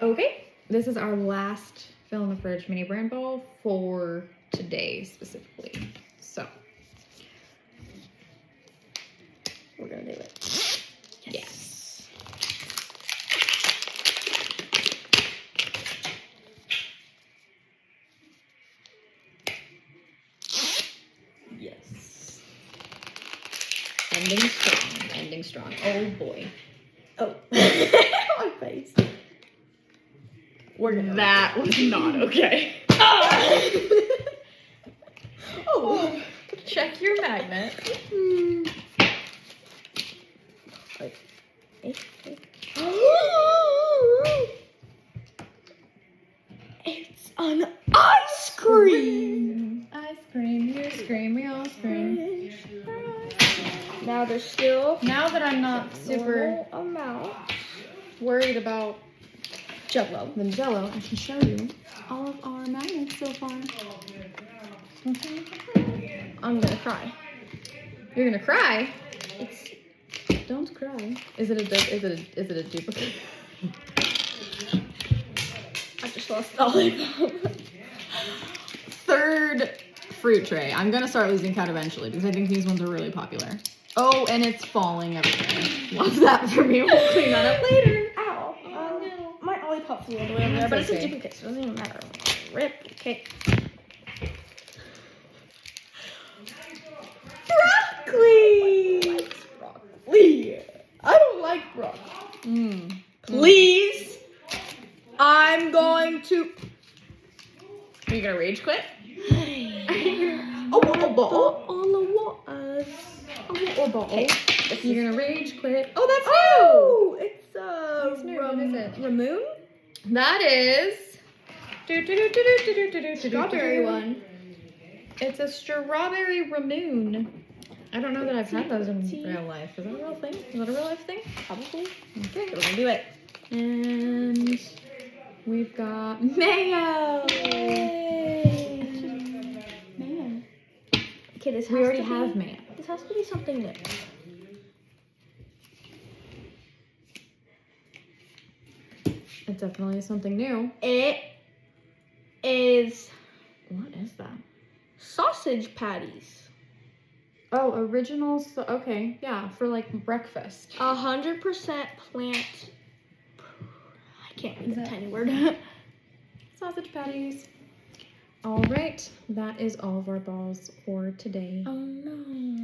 Okay, this is our last fill in the fridge mini brand ball for today specifically. So we're gonna do it. Yes. Yes. Ending strong. Ending strong. Oh boy. Oh, my face. That was not okay. Oh, check your magnet. It's an ice cream. Ice cream, you scream, we all scream. Now there's still Now that I'm not super amount worried about Jello. the Jello, I can show you all of our magnets so far. I'm gonna cry. You're gonna cry? It's Don't cry. Is it a duplicate? I just lost the lollipop. Third fruit tray. I'm gonna start losing count eventually because I think these ones are really popular. Oh, and it's falling everywhere. Love that for me. We'll clean that up later. Ow. no. My lollipop flew all the way over there, but it's okay. a duplicate, so it doesn't even matter. Rip. Okay. Broccoli. Broccoli. I don't like broccoli. Please. I'm going to. Are you gonna rage quit? Oh, a bottle. A bottle. Okay. You're gonna rage quit. Oh, that's Oh, it's What's new? What is it? Ramoon? new. That is Strawberry one. It's a strawberry Ramoon. I don't know that I've had those in real life. Is that a real thing? Is that a real life thing? Probably. Okay. We're gonna do it. And we've got mayo. Man. Okay, this has We already to be, have mayo. This has to be something new. It definitely is something new. It is What is that? sausage patties. Oh, original. Okay, yeah, for like breakfast. 100% plant. I can't read that tiny word. Sausage patties. All right, that is all of our balls for today. Oh no.